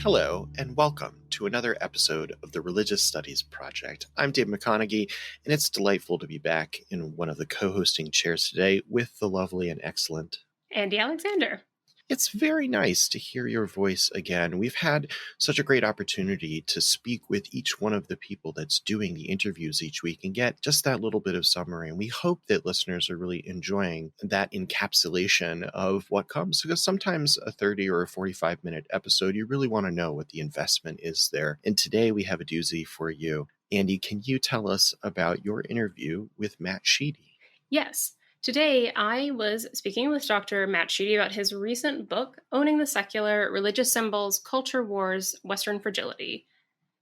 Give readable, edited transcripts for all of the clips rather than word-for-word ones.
Hello, and welcome to another episode of the Religious Studies Project. I'm Dave McConaughey, and it's delightful to be back in one of the co-hosting chairs today with the lovely and excellent Andie Alexander. It's very nice to hear your voice again. We've had such a great opportunity to speak with each one of the people that's doing the interviews each week and get just that little bit of summary. And we hope that listeners are really enjoying that encapsulation of what comes, because sometimes a 30 or a 45-minute episode, you really want to know what the investment is there. And today we have a doozy for you. Andie, can you tell us about your interview with Matt Sheedy? Yes. Today, I was speaking with Dr. Matt Sheedy about his recent book, Owning the Secular, Religious Symbols, Culture Wars, Western Fragility.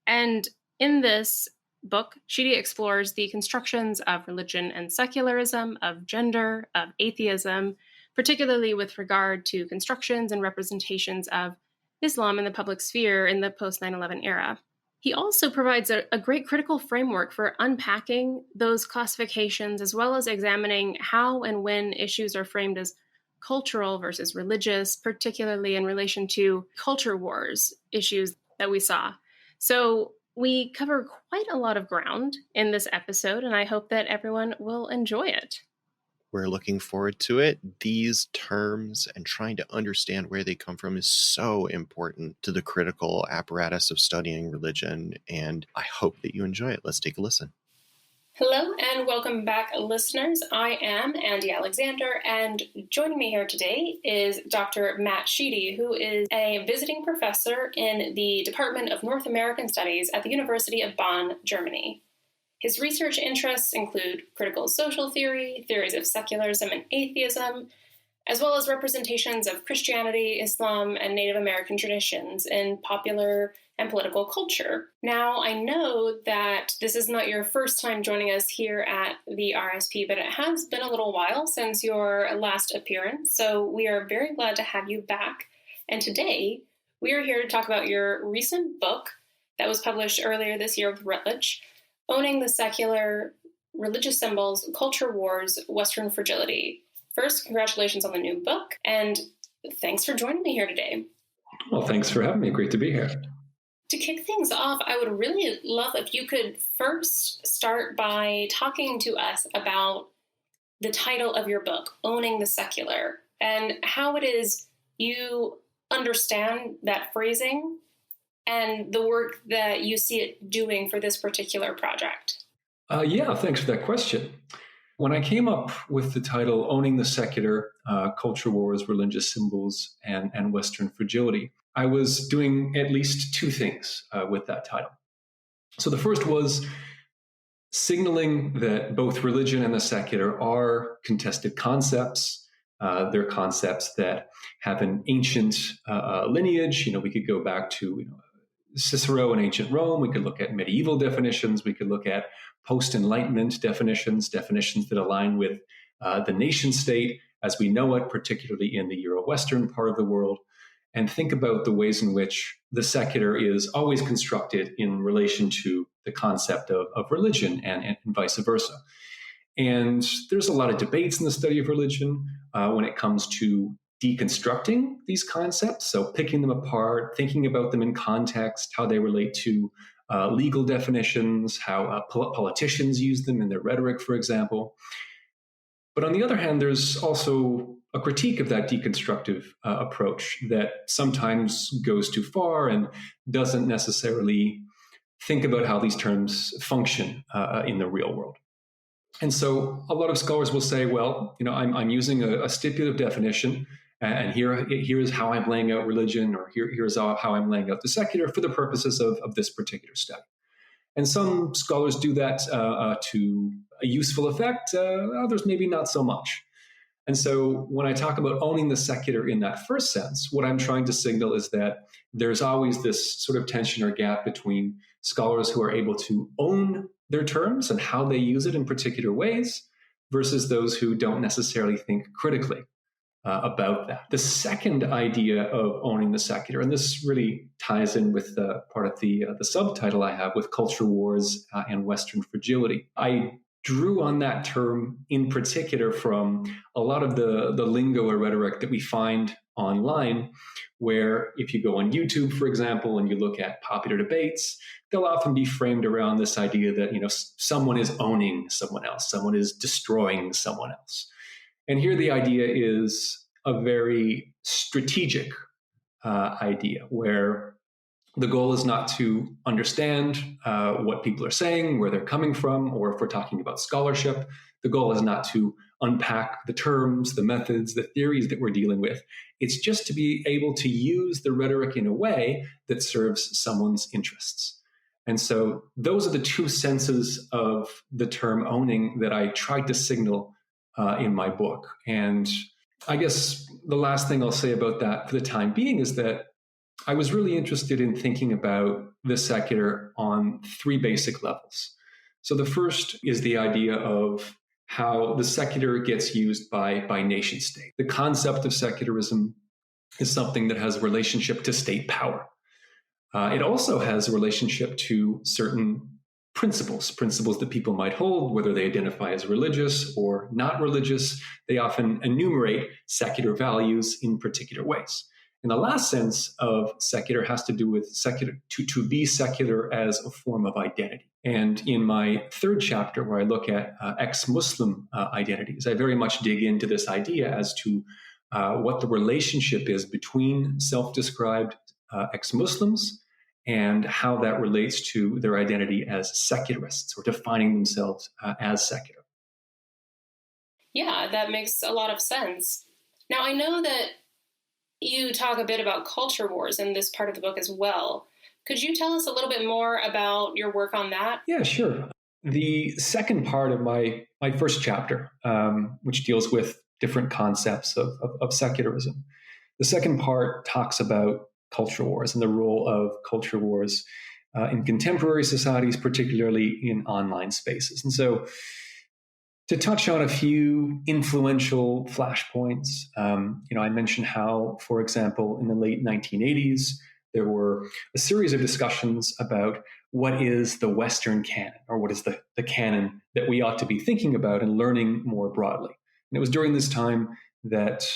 And in this book, Sheedy explores the constructions of religion and secularism, of gender, of atheism, particularly with regard to constructions and representations of Islam in the public sphere in the post-9/11 era. He also provides a great critical framework for unpacking those classifications, as well as examining how and when issues are framed as cultural versus religious, particularly in relation to culture wars issues that we saw. So we cover quite a lot of ground in this episode, and I hope that everyone will enjoy it. We're looking forward to it. These terms and trying to understand where they come from is so important to the critical apparatus of studying religion, and I hope that you enjoy it. Let's take a listen. Hello and welcome back, listeners. I am Andie Alexander, and joining me here today is Dr. Matt Sheedy, who is a visiting professor in the Department of North American Studies at the University of Bonn, Germany. His research interests include critical social theory, theories of secularism and atheism, as well as representations of Christianity, Islam, and Native American traditions in popular and political culture. Now, I know that this is not your first time joining us here at the RSP, but it has been a little while since your last appearance, so we are very glad to have you back. And today, we are here to talk about your recent book that was published earlier this year with Routledge, Owning the Secular, Religious Symbols, Culture Wars, Western Fragility. First, congratulations on the new book, and thanks for joining me here today. Well, thanks for having me. Great to be here. To kick things off, I would really love if you could first start by talking to us about the title of your book, Owning the Secular, and how it is you understand that phrasing and the work that you see it doing for this particular project. Yeah, thanks for that question. When I came up with the title, Owning the Secular, Culture Wars, Religious Symbols, and Western Fragility, I was doing at least two things with that title. So the first was signaling that both religion and the secular are contested concepts. They're concepts that have an ancient lineage. We could go back to Cicero in ancient Rome. We could look at medieval definitions. We could look at post-Enlightenment definitions that align with the nation state as we know it, particularly in the Euro-Western part of the world, and think about the ways in which the secular is always constructed in relation to the concept of religion and vice versa. And there's a lot of debates in the study of religion when it comes to deconstructing these concepts, so picking them apart, thinking about them in context, how they relate to legal definitions, how politicians use them in their rhetoric, for example. But on the other hand, there's also a critique of that deconstructive approach that sometimes goes too far and doesn't necessarily think about how these terms function in the real world. And so a lot of scholars will say, well, I'm using a stipulative definition, and here is how I'm laying out religion, or here's how I'm laying out the secular for the purposes of this particular study. And some scholars do that to a useful effect, others maybe not so much. And so when I talk about owning the secular in that first sense, what I'm trying to signal is that there's always this sort of tension or gap between scholars who are able to own their terms and how they use it in particular ways versus those who don't necessarily think critically about that. The second idea of owning the secular, and this really ties in with part of the subtitle I have with Culture Wars and Western Fragility. I drew on that term in particular from a lot of the lingo or rhetoric that we find online, where if you go on YouTube, for example, and you look at popular debates, they'll often be framed around this idea that, someone is owning someone else, someone is destroying someone else. And here the idea is a very strategic idea, where the goal is not to understand what people are saying, where they're coming from, or if we're talking about scholarship, the goal is not to unpack the terms, the methods, the theories that we're dealing with. It's just to be able to use the rhetoric in a way that serves someone's interests. And so those are the two senses of the term owning that I tried to signal in my book. And I guess the last thing I'll say about that for the time being is that I was really interested in thinking about the secular on three basic levels. So the first is the idea of how the secular gets used by nation state. The concept of secularism is something that has a relationship to state power. It also has a relationship to certain principles that people might hold, whether they identify as religious or not religious. They often enumerate secular values in particular ways. And the last sense of secular has to do with secular, to be secular as a form of identity. And in my third chapter, where I look at ex-Muslim identities, I very much dig into this idea as to what the relationship is between self-described ex-Muslims and how that relates to their identity as secularists or defining themselves as secular. Yeah, that makes a lot of sense. Now, I know that you talk a bit about culture wars in this part of the book as well. Could you tell us a little bit more about your work on that? Yeah, sure. The second part of my first chapter, which deals with different concepts of secularism, the second part talks about culture wars and the role of culture wars in contemporary societies, particularly in online spaces. And so to touch on a few influential flashpoints, I mentioned how, for example, in the late 1980s, there were a series of discussions about what is the Western canon, or what is the canon that we ought to be thinking about and learning more broadly. And it was during this time that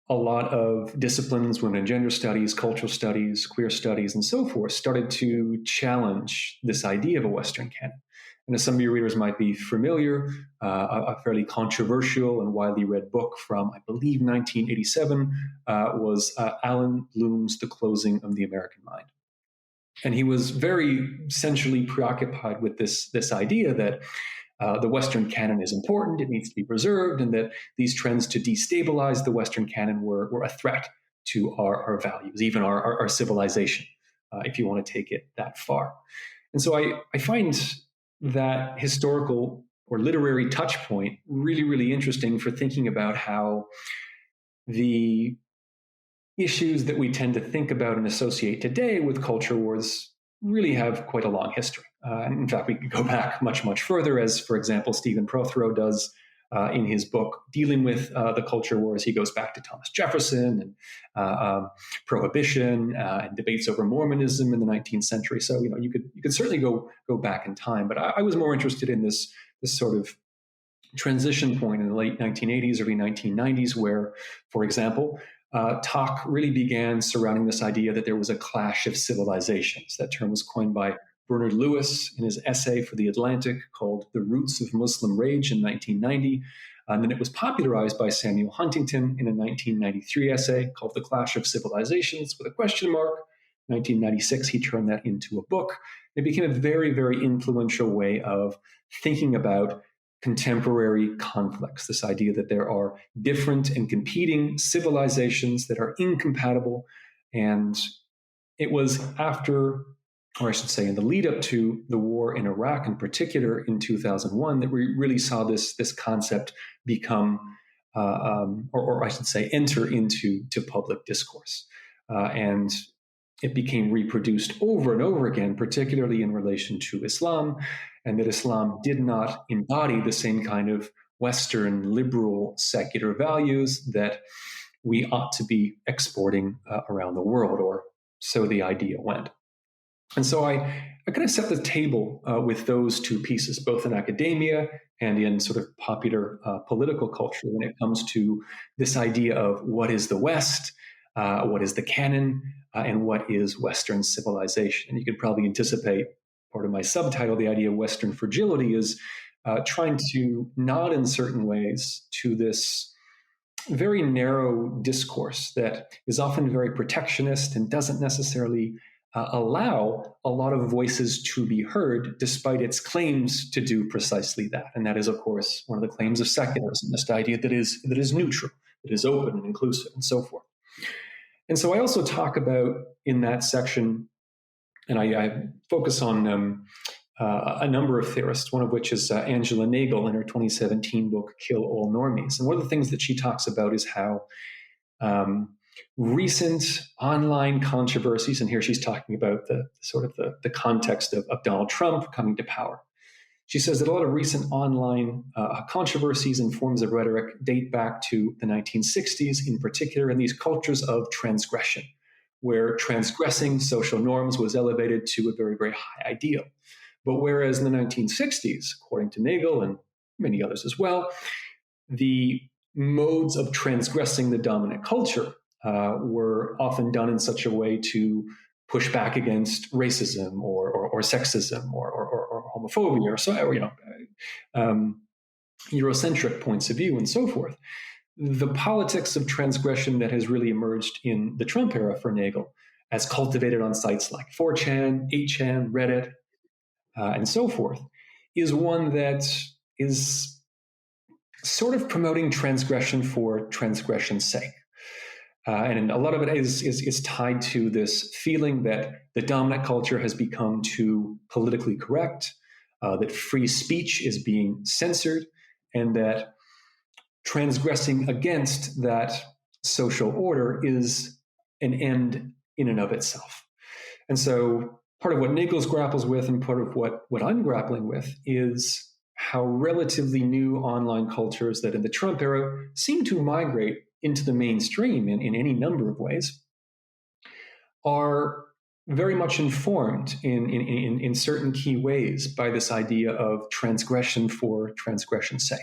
a lot of disciplines, women and gender studies, cultural studies, queer studies, and so forth, started to challenge this idea of a Western canon. And as some of your readers might be familiar, a fairly controversial and widely read book from, I believe, 1987 was Alan Bloom's The Closing of the American Mind. And he was very centrally preoccupied with this idea that the Western canon is important, it needs to be preserved, and that these trends to destabilize the Western canon were a threat to our values, even our civilization, if you want to take it that far. And so I find that historical or literary touch point really, really interesting for thinking about how the issues that we tend to think about and associate today with culture wars really have quite a long history. And in fact, we could go back much, much further, as, for example, Stephen Prothero does in his book dealing with the culture wars. He goes back to Thomas Jefferson and Prohibition and debates over Mormonism in the 19th century. So, you could certainly go back in time. But I was more interested in this sort of transition point in the late 1980s, early 1990s, where, for example, talk really began surrounding this idea that there was a clash of civilizations. That term was coined by Bernard Lewis in his essay for The Atlantic called The Roots of Muslim Rage in 1990. And then it was popularized by Samuel Huntington in a 1993 essay called The Clash of Civilizations with a question mark. 1996, he turned that into a book. It became a very, very influential way of thinking about contemporary conflicts, this idea that there are different and competing civilizations that are incompatible. And it was after, or I should say in the lead up to the war in Iraq in particular in 2001, that we really saw this concept become, or I should say enter into public discourse. And it became reproduced over and over again, particularly in relation to Islam, and that Islam did not embody the same kind of Western liberal secular values that we ought to be exporting around the world, or so the idea went. And so I kind of set the table with those two pieces, both in academia and in sort of popular political culture, when it comes to this idea of what is the West, what is the canon, and what is Western civilization. And you could probably anticipate part of my subtitle, the idea of Western fragility, is trying to nod in certain ways to this very narrow discourse that is often very protectionist and doesn't necessarily allow a lot of voices to be heard, despite its claims to do precisely that. And that is, of course, one of the claims of secularism, this idea that is neutral, that is open and inclusive, and so forth. And so I also talk about in that section, and I focus on a number of theorists, one of which is Angela Nagel in her 2017 book, Kill All Normies. And one of the things that she talks about is how recent online controversies, and here she's talking about the context of Donald Trump coming to power. She says that a lot of recent online controversies and forms of rhetoric date back to the 1960s, in particular in these cultures of transgression, where transgressing social norms was elevated to a very, very high ideal. But whereas in the 1960s, according to Nagel and many others as well, the modes of transgressing the dominant culture were often done in such a way to push back against racism or sexism or homophobia or Eurocentric points of view and so forth. The politics of transgression that has really emerged in the Trump era for Nagel, as cultivated on sites like 4chan, 8chan, Reddit, and so forth, is one that is sort of promoting transgression for transgression's sake. And a lot of it is tied to this feeling that the dominant culture has become too politically correct, that free speech is being censored, and that transgressing against that social order is an end in and of itself. And so part of what Nichols grapples with and part of what I'm grappling with is how relatively new online cultures that in the Trump era seem to migrate into the mainstream in any number of ways are very much informed in certain key ways by this idea of transgression for transgression's sake.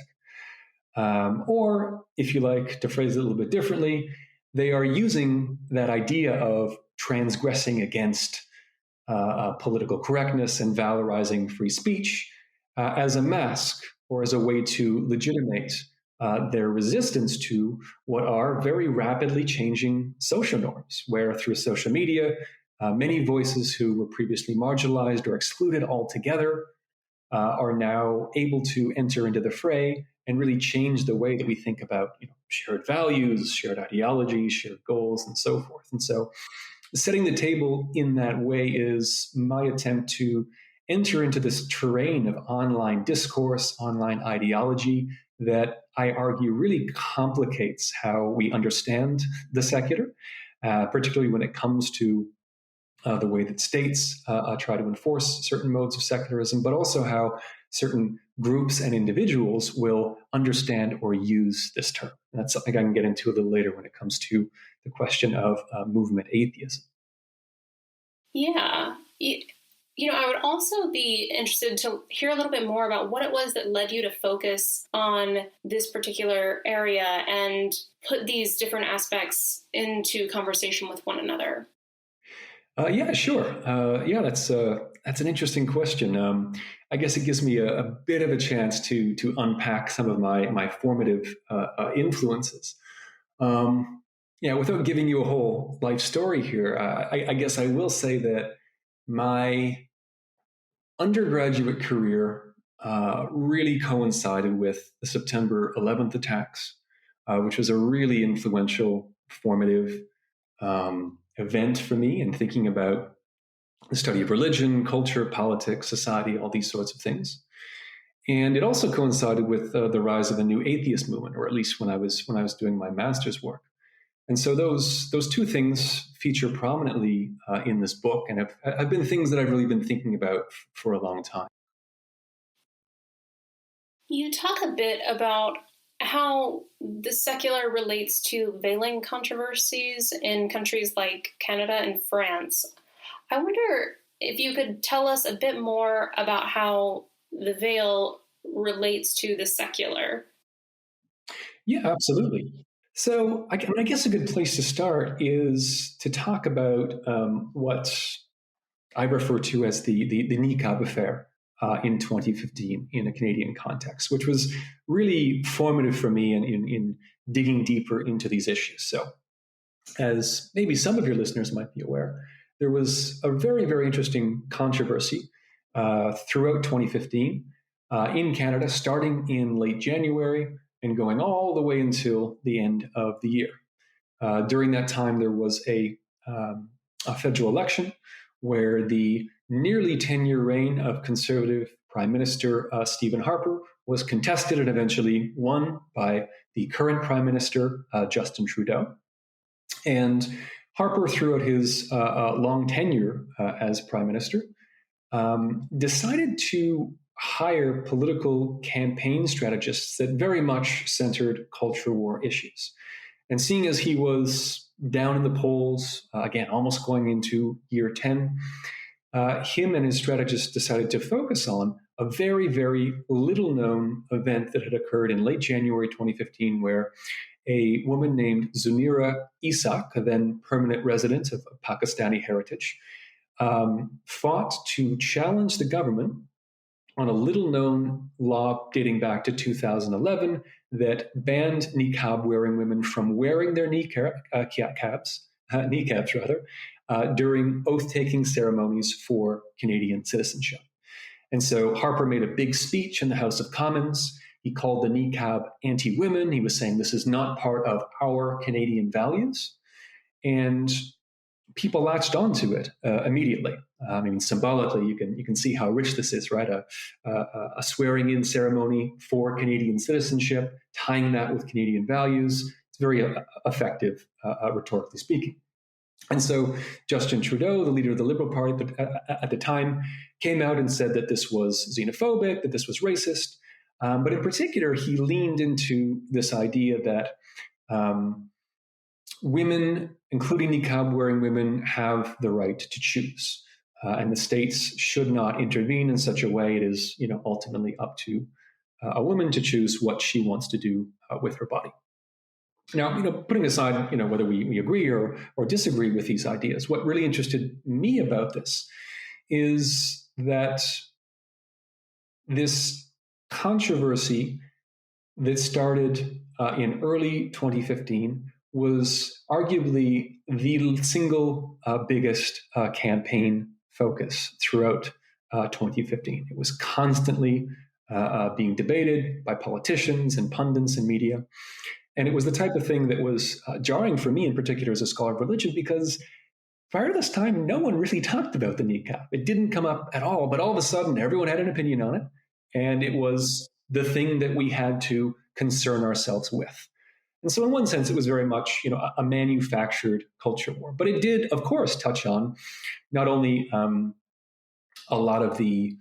Or, if you like to phrase it a little bit differently, they are using that idea of transgressing against political correctness and valorizing free speech as a mask or as a way to legitimate their resistance to what are very rapidly changing social norms, where through social media, many voices who were previously marginalized or excluded altogether are now able to enter into the fray and really change the way that we think about shared values, shared ideologies, shared goals, and so forth. And so setting the table in that way is my attempt to enter into this terrain of online discourse, online ideology that I argue really complicates how we understand the secular, particularly when it comes to the way that states try to enforce certain modes of secularism, but also how certain groups and individuals will understand or use this term. And that's something I can get into a little later when it comes to the question of movement atheism. Yeah. I would also be interested to hear a little bit more about what it was that led you to focus on this particular area and put these different aspects into conversation with one another. Yeah, sure. That's an interesting question. I guess it gives me a bit of a chance to unpack some of my formative influences. Without giving you a whole life story here, I guess I will say that my undergraduate career really coincided with the September 11th attacks, which was a really influential, formative event for me in thinking about the study of religion, culture, politics, society, all these sorts of things. And it also coincided with the rise of the new atheist movement, or at least when I was doing my master's work. And so those two things feature prominently in this book, and have been things that I've really been thinking about for a long time. You talk a bit about how the secular relates to veiling controversies in countries like Canada and France. I wonder if you could tell us a bit more about how the veil relates to the secular. Yeah, absolutely. So I guess a good place to start is to talk about what I refer to as the niqab affair in 2015 in a Canadian context, which was really formative for me in digging deeper into these issues. So, as maybe some of your listeners might be aware, there was a very, very interesting controversy throughout 2015 in Canada, starting in late January and going all the way until the end of the year. During that time, there was a federal election where the nearly 10-year reign of Conservative Prime Minister Stephen Harper was contested and eventually won by the current Prime Minister, Justin Trudeau. And Harper, throughout his long tenure as Prime Minister, decided to hire political campaign strategists that very much centered culture war issues. And seeing as he was down in the polls, again, almost going into year 10, him and his strategists decided to focus on a very, very little known event that had occurred in late January 2015, where a woman named Zunira Ishaq, a then permanent resident of Pakistani heritage, fought to challenge the government on a little-known law dating back to 2011 that banned niqab-wearing women from wearing their kneecaps during oath-taking ceremonies for Canadian citizenship. And so Harper made a big speech in the House of Commons. He called the niqab anti-women. He was saying this is not part of our Canadian values. And people latched onto it immediately. I mean, symbolically, you can see how rich this is, right? A swearing-in ceremony for Canadian citizenship, tying that with Canadian values. It's very effective, rhetorically speaking. And so Justin Trudeau, the leader of the Liberal Party at the time, came out and said that this was xenophobic, that this was racist. But in particular, he leaned into this idea that women, including niqab-wearing women, have the right to choose. And the states should not intervene in such a way. It is, ultimately up to a woman to choose what she wants to do with her body. Now, putting aside, whether we agree or disagree with these ideas, what really interested me about this is that this controversy that started in early 2015 was arguably the single biggest campaign focus throughout 2015. It was constantly being debated by politicians and pundits and media. And it was the type of thing that was jarring for me in particular as a scholar of religion, because prior to this time, no one really talked about the niqab. It didn't come up at all, but all of a sudden, everyone had an opinion on it. And it was the thing that we had to concern ourselves with. And so in one sense, it was very much, a manufactured culture war. But it did, of course, touch on not only a lot of the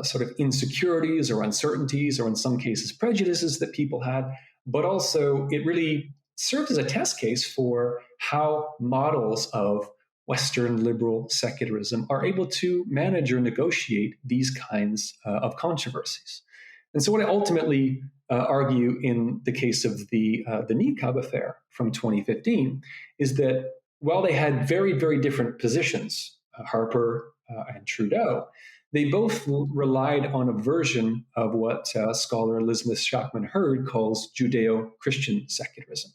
sort of insecurities or uncertainties, or in some cases, prejudices that people had, but also it really served as a test case for how models of Western liberal secularism are able to manage or negotiate these kinds of controversies. And so what I ultimately argue in the case of the niqab affair from 2015 is that while they had very, very different positions, Harper and Trudeau, they both relied on a version of what scholar Elizabeth Shackman-Hurd calls Judeo-Christian secularism.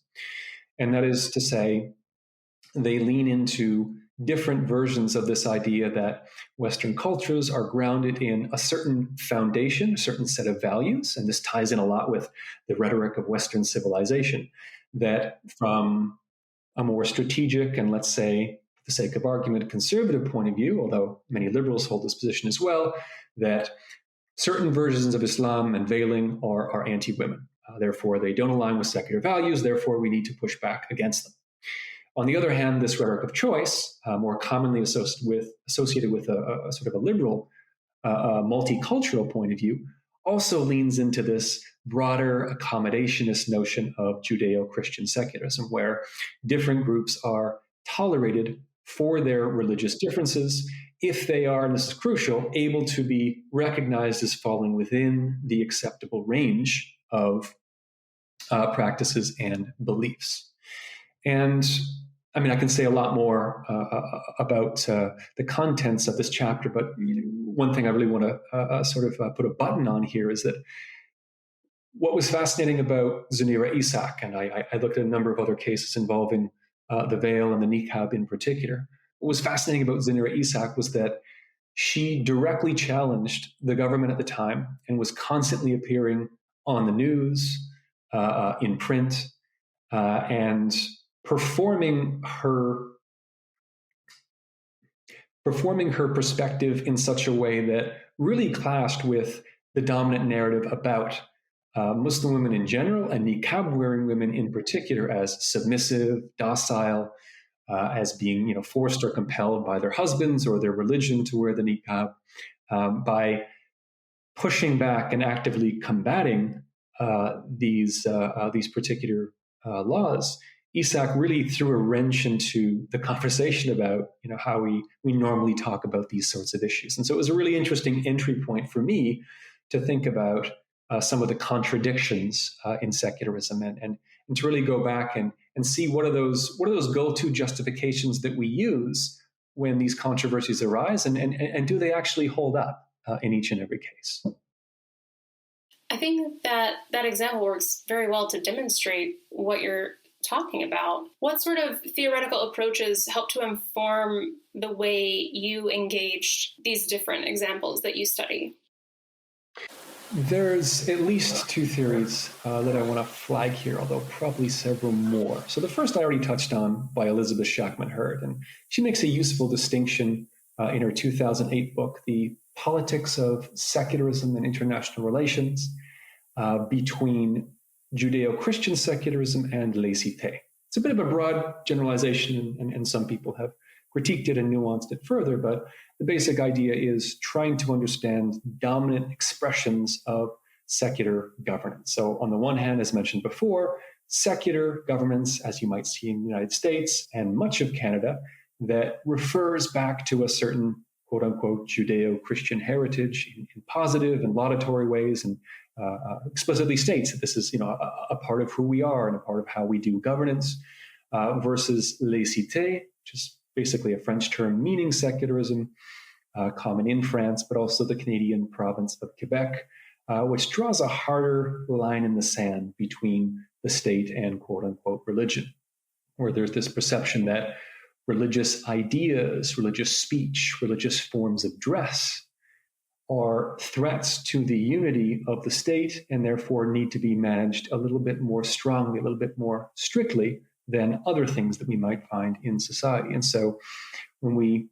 And that is to say, they lean into different versions of this idea that Western cultures are grounded in a certain foundation, a certain set of values, and this ties in a lot with the rhetoric of Western civilization, that from a more strategic and, let's say, for the sake of argument, conservative point of view, although many liberals hold this position as well, that certain versions of Islam and veiling are anti-women. Therefore, they don't align with secular values. Therefore, we need to push back against them. On the other hand, this rhetoric of choice, more commonly associated with a sort of a liberal, multicultural point of view, also leans into this broader accommodationist notion of Judeo-Christian secularism, where different groups are tolerated for their religious differences if they are, and this is crucial, able to be recognized as falling within the acceptable range of practices and beliefs. And I mean, I can say a lot more about the contents of this chapter, but one thing I really want to sort of put a button on here is that what was fascinating about Zunira Isaaq, and I looked at a number of other cases involving the veil and the niqab in particular. What was fascinating about Zunira Isaaq was that she directly challenged the government at the time and was constantly appearing on the news, in print, and performing her perspective in such a way that really clashed with the dominant narrative about Muslim women in general and niqab-wearing women in particular as submissive, docile, as being forced or compelled by their husbands or their religion to wear the niqab. By pushing back and actively combating these particular laws, Isaaq really threw a wrench into the conversation about how we normally talk about these sorts of issues. And so it was a really interesting entry point for me to think about some of the contradictions in secularism and to really go back and see what are those go-to justifications that we use when these controversies arise, and do they actually hold up in each and every case? I think that example works very well to demonstrate what you're talking about. What sort of theoretical approaches help to inform the way you engage these different examples that you study? There's at least two theories that I want to flag here, although probably several more. So the first I already touched on by Elizabeth Shackman-Hurd, and she makes a useful distinction in her 2008 book, The Politics of Secularism and International Relations, between Judeo-Christian secularism and laïcité. It's a bit of a broad generalization, and some people have critiqued it and nuanced it further, but the basic idea is trying to understand dominant expressions of secular governance. So on the one hand, as mentioned before, secular governments, as you might see in the United States and much of Canada, that refers back to a certain quote-unquote Judeo-Christian heritage in positive and laudatory ways, and explicitly states that this is a part of who we are and a part of how we do governance, versus laïcité, which is basically a French term meaning secularism, common in France, but also the Canadian province of Quebec, which draws a harder line in the sand between the state and quote-unquote religion, where there's this perception that religious ideas, religious speech, religious forms of dress are threats to the unity of the state and therefore need to be managed a little bit more strongly, a little bit more strictly than other things that we might find in society. And so when we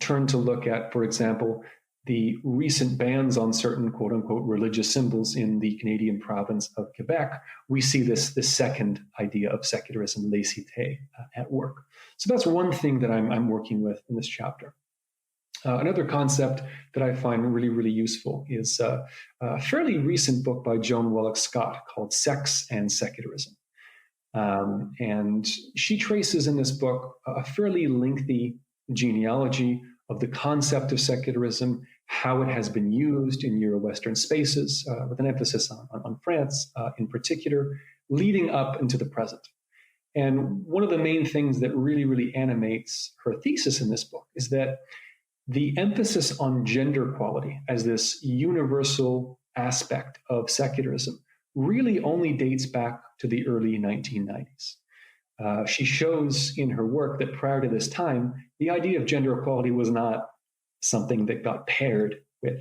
turn to look at, for example, the recent bans on certain quote-unquote religious symbols in the Canadian province of Quebec, we see this second idea of secularism, laïcité, at work. So that's one thing that I'm working with in this chapter. Another concept that I find really, really useful is a fairly recent book by Joan Wallach Scott called Sex and Secularism. And she traces in this book a fairly lengthy genealogy of the concept of secularism, how it has been used in Euro-Western spaces, with an emphasis on France in particular, leading up into the present. And one of the main things that really, really animates her thesis in this book is that the emphasis on gender equality as this universal aspect of secularism really only dates back to the early 1990s. She shows in her work that prior to this time, the idea of gender equality was not something that got paired with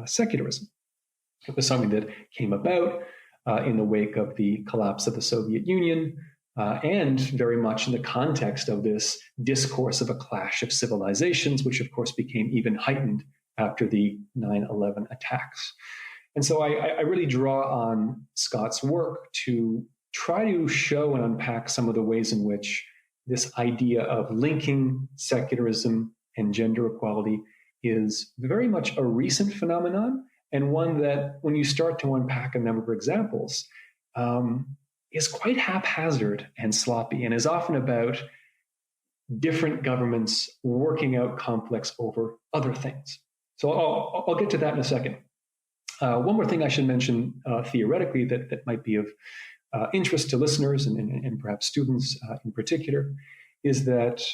secularism. It was something that came about in the wake of the collapse of the Soviet Union, and very much in the context of this discourse of a clash of civilizations, which of course became even heightened after the 9/11 attacks. And so I really draw on Scott's work to try to show and unpack some of the ways in which this idea of linking secularism and gender equality is very much a recent phenomenon, and one that, when you start to unpack a number of examples, is quite haphazard and sloppy, and is often about different governments working out conflicts over other things. So I'll get to that in a second. One more thing I should mention theoretically that might be of interest to listeners and perhaps students in particular is that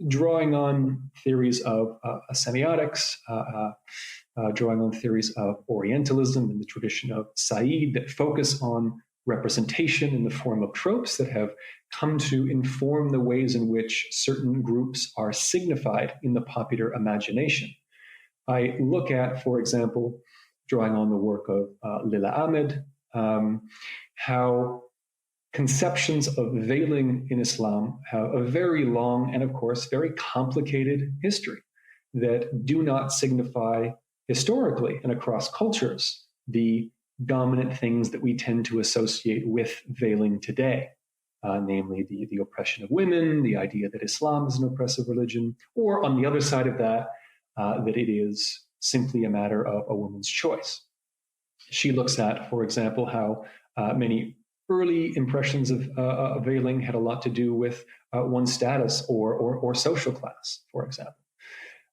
drawing on theories of semiotics, drawing on theories of Orientalism and the tradition of Said that focus on representation in the form of tropes that have come to inform the ways in which certain groups are signified in the popular imagination. I look at, for example, drawing on the work of Lila Ahmed, how conceptions of veiling in Islam have a very long and, of course, very complicated history that do not signify historically and across cultures the dominant things that we tend to associate with veiling today, namely the oppression of women, the idea that Islam is an oppressive religion, or on the other side of that, that it is simply a matter of a woman's choice. She looks at, for example, how many early impressions of veiling had a lot to do with one's status or social class, for example.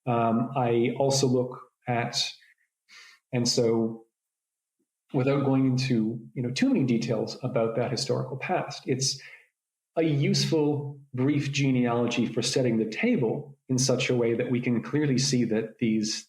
I also look at, and so without going into too many details about that historical past, it's a useful brief genealogy for setting the table in such a way that we can clearly see that these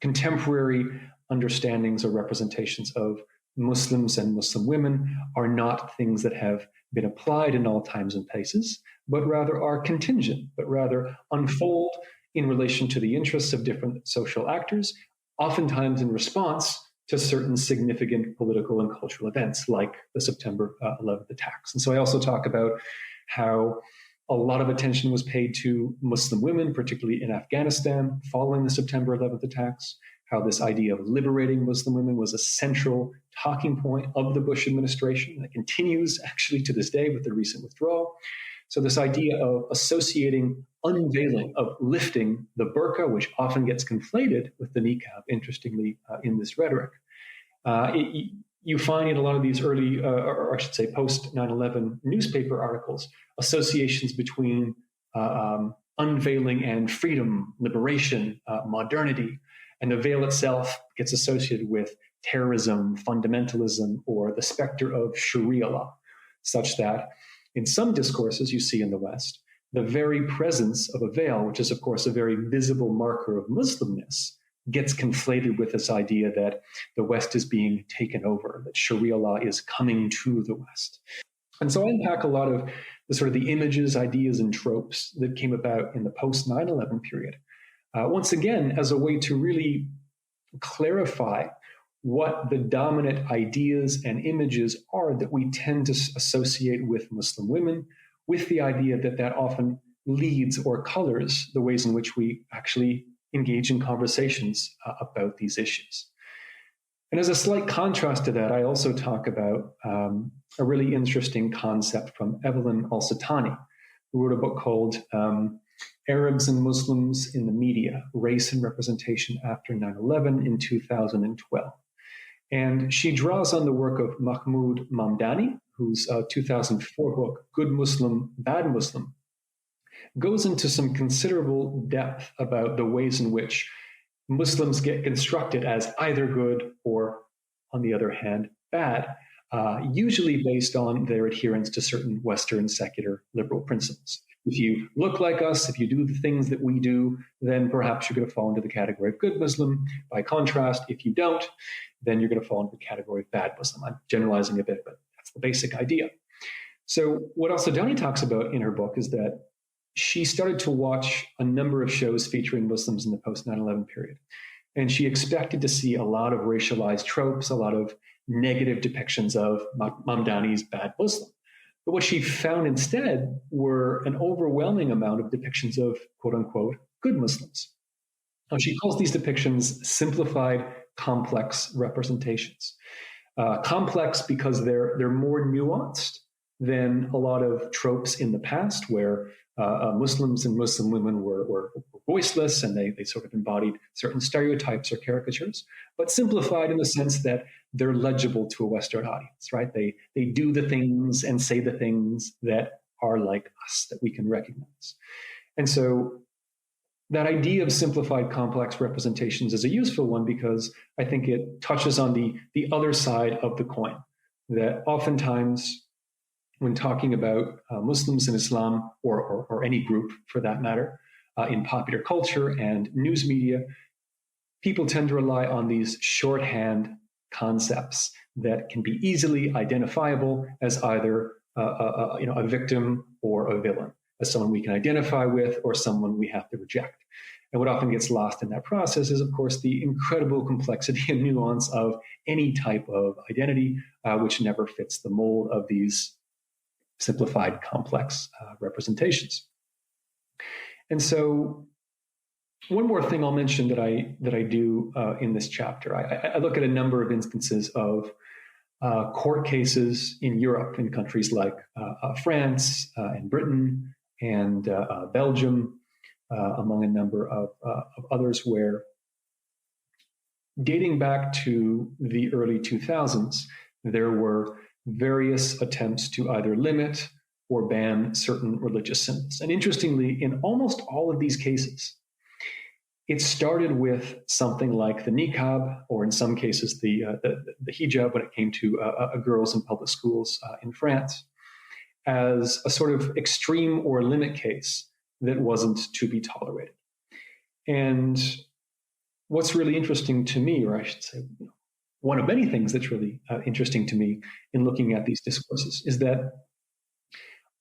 contemporary understandings or representations of Muslims and Muslim women are not things that have been applied in all times and places, but rather are contingent, but rather unfold in relation to the interests of different social actors, oftentimes in response to certain significant political and cultural events like the September 11th attacks. And so I also talk about how a lot of attention was paid to Muslim women, particularly in Afghanistan, following the September 11th attacks, how this idea of liberating Muslim women was a central talking point of the Bush administration that continues actually to this day with the recent withdrawal. So this idea of associating unveiling, of lifting the burqa, which often gets conflated with the niqab, interestingly, in this rhetoric. You find in a lot of these early, or I should say post 9/11 newspaper articles, associations between unveiling and freedom, liberation, modernity. And the veil itself gets associated with terrorism, fundamentalism, or the specter of Sharia law, such that in some discourses you see in the West, the very presence of a veil, which is, of course, a very visible marker of Muslimness, gets conflated with this idea that the West is being taken over, that Sharia law is coming to the West. And so I unpack a lot of the sort of the images, ideas, and tropes that came about in the post 9/11 period. Once again, as a way to really clarify what the dominant ideas and images are that we tend to associate with Muslim women, with the idea that that often leads or colors the ways in which we actually engage in conversations about these issues. And as a slight contrast to that, I also talk about a really interesting concept from Evelyn Al-Sitani, who wrote a book called Arabs and Muslims in the Media, Race and Representation After 9/11 in 2012. And she draws on the work of Mahmoud Mamdani, whose 2004 book, Good Muslim, Bad Muslim, goes into some considerable depth about the ways in which Muslims get constructed as either good or, on the other hand, bad, usually based on their adherence to certain Western secular liberal principles. If you look like us, if you do the things that we do, then perhaps you're going to fall into the category of good Muslim. By contrast, if you don't, then you're going to fall into the category of bad Muslim. I'm generalizing a bit, but that's the basic idea. So what Al-Sitani talks about in her book is that she started to watch a number of shows featuring Muslims in the post 9/11 period. And she expected to see a lot of racialized tropes, a lot of negative depictions of Mamdani's bad Muslim. But what she found instead were an overwhelming amount of depictions of, quote unquote, good Muslims. Now, she calls these depictions simplified, complex representations. Complex because they're more nuanced than a lot of tropes in the past where Muslims and Muslim women were voiceless and they sort of embodied certain stereotypes or caricatures, but simplified in the sense that they're legible to a Western audience, right? They do the things and say the things that are like us that we can recognize. And so that idea of simplified complex representations is a useful one because I think it touches on the other side of the coin, that oftentimes when talking about Muslims and Islam, or any group for that matter, in popular culture and news media, people tend to rely on these shorthand concepts that can be easily identifiable as either a victim or a villain, as someone we can identify with or someone we have to reject. And what often gets lost in that process is, of course, the incredible complexity and nuance of any type of identity, which never fits the mold of these simplified, complex representations. And so one more thing I'll mention that I do in this chapter, I look at a number of instances of court cases in Europe, in countries like France and Britain and Belgium, among a number of others, where dating back to the early 2000s, there were various attempts to either limit or ban certain religious symbols. And interestingly, in almost all of these cases, it started with something like the niqab, or in some cases the hijab when it came to girls in public schools in France, as a sort of extreme or limit case that wasn't to be tolerated. And what's really interesting to me, or I should say, one of many things that's really interesting to me in looking at these discourses, is that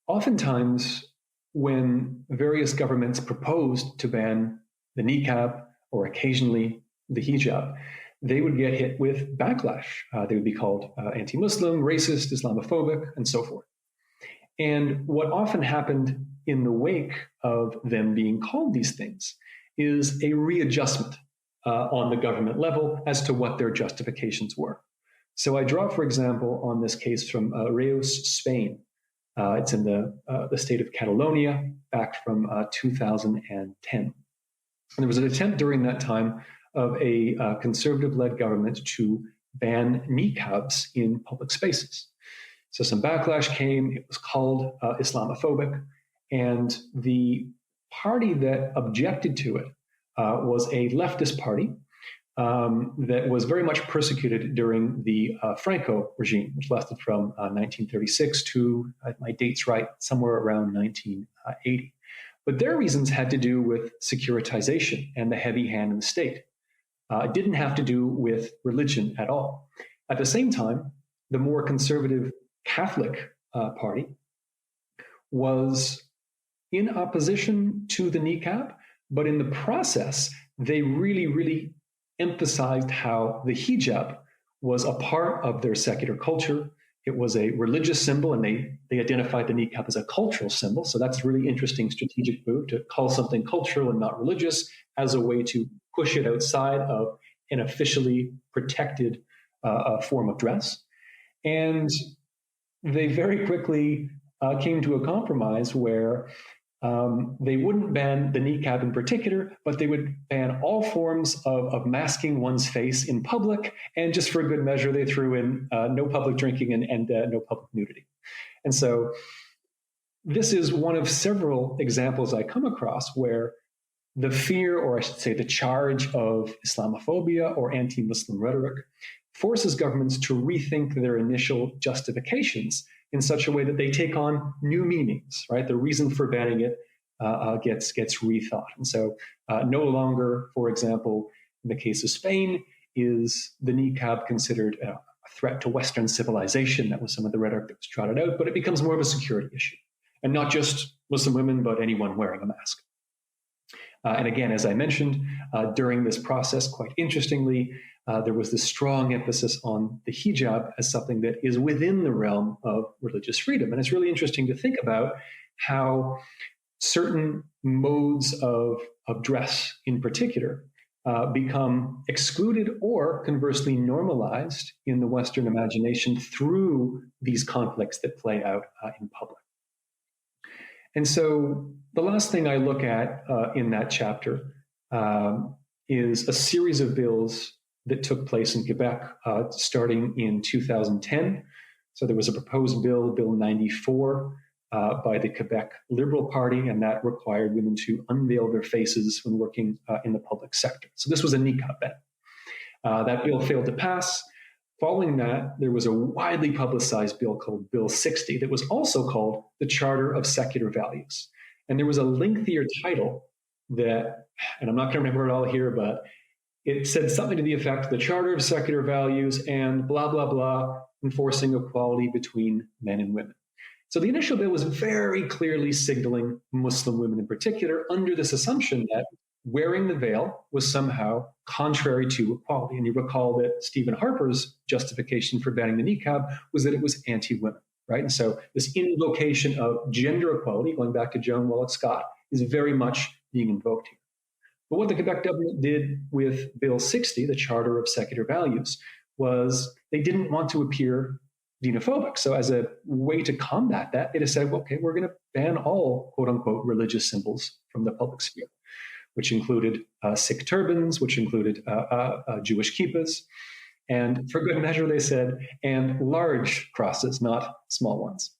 oftentimes when various governments proposed to ban the niqab or occasionally the hijab, they would get hit with backlash. They would be called anti-Muslim, racist, Islamophobic, and so forth. And what often happened in the wake of them being called these things is a readjustment on the government level as to what their justifications were. So I draw, for example, on this case from Reus, Spain. It's in the state of Catalonia, back from 2010. And there was an attempt during that time of a conservative-led government to ban niqabs in public spaces. So some backlash came. It was called Islamophobic. And the party that objected to it was a leftist party that was very much persecuted during the Franco regime, which lasted from 1936 to, if my date's right, somewhere around 1980. But their reasons had to do with securitization and the heavy hand in the state. It didn't have to do with religion at all. At the same time, the more conservative Catholic party was in opposition to the niqab, but in the process, they really, really emphasized how the hijab was a part of their secular culture. It was a religious symbol, and they identified the niqab as a cultural symbol. So that's a really interesting strategic move, to call something cultural and not religious as a way to push it outside of an officially protected form of dress. And they very quickly came to a compromise where they wouldn't ban the niqab in particular, but they would ban all forms of masking one's face in public. And just for good measure, they threw in no public drinking and no public nudity. And so this is one of several examples I come across where the fear, or I should say the charge of Islamophobia or anti-Muslim rhetoric, forces governments to rethink their initial justifications in such a way that they take on new meanings, right? The reason for banning it gets rethought. And so no longer, for example, in the case of Spain, is the niqab considered a threat to Western civilization. That was some of the rhetoric that was trotted out, but it becomes more of a security issue. And not just Muslim women, but anyone wearing a mask. And again, as I mentioned, during this process, quite interestingly, there was this strong emphasis on the hijab as something that is within the realm of religious freedom. And it's really interesting to think about how certain modes of dress in particular become excluded or conversely normalized in the Western imagination through these conflicts that play out in public. And so the last thing I look at in that chapter is a series of bills that took place in Quebec starting in 2010. So there was a proposed bill, Bill 94, by the Quebec Liberal Party, and that required women to unveil their faces when working in the public sector. So this was a niqab ban. That bill failed to pass. Following that, there was a widely publicized bill called Bill 60 that was also called the Charter of Secular Values. And there was a lengthier title that, and I'm not going to remember it all here, but it said something to the effect, the Charter of Secular Values and blah, blah, blah, enforcing equality between men and women. So the initial bill was very clearly signaling Muslim women in particular under this assumption that wearing the veil was somehow contrary to equality. And you recall that Stephen Harper's justification for banning the niqab was that it was anti-women, right? And so this invocation of gender equality, going back to Joan Wallet Scott, is very much being invoked here. But what the Quebec government did with Bill 60, the Charter of Secular Values, was they didn't want to appear xenophobic. So as a way to combat that, they decided, well, okay, we're going to ban all quote unquote religious symbols from the public sphere, which included Sikh turbans, which included Jewish kippahs. And for good measure, they said, and large crosses, not small ones.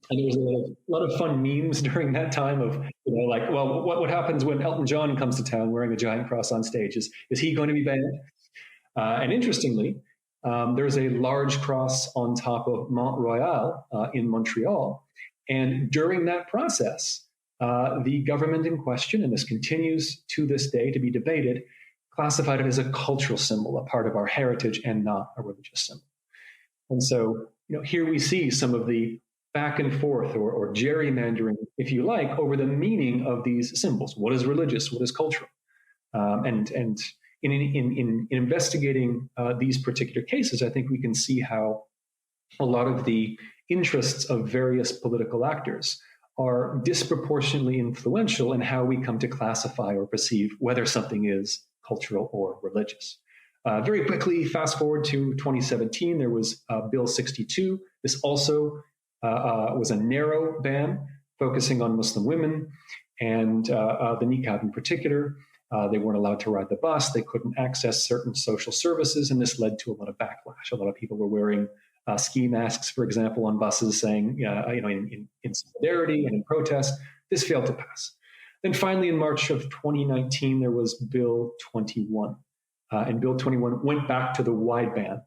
And there was a lot of fun memes during that time of, like, well, what happens when Elton John comes to town wearing a giant cross on stage? Is he going to be banned? And interestingly, there's a large cross on top of Mont Royal in Montreal. And during that process, the government in question, and this continues to this day to be debated, classified it as a cultural symbol, a part of our heritage and not a religious symbol. And so, here we see some of the back and forth or gerrymandering, if you like, over the meaning of these symbols. What is religious? What is cultural? And in investigating these particular cases, I think we can see how a lot of the interests of various political actors are disproportionately influential in how we come to classify or perceive whether something is cultural or religious. Very quickly, fast forward to 2017, there was Bill 62. This also was a narrow ban focusing on Muslim women and the niqab in particular. They weren't allowed to ride the bus. They couldn't access certain social services, and this led to a lot of backlash. A lot of people were wearing ski masks, for example, on buses, saying, in solidarity and in protest. This failed to pass. Then finally, in March of 2019, there was Bill 21. And Bill 21 went back to the wide ban,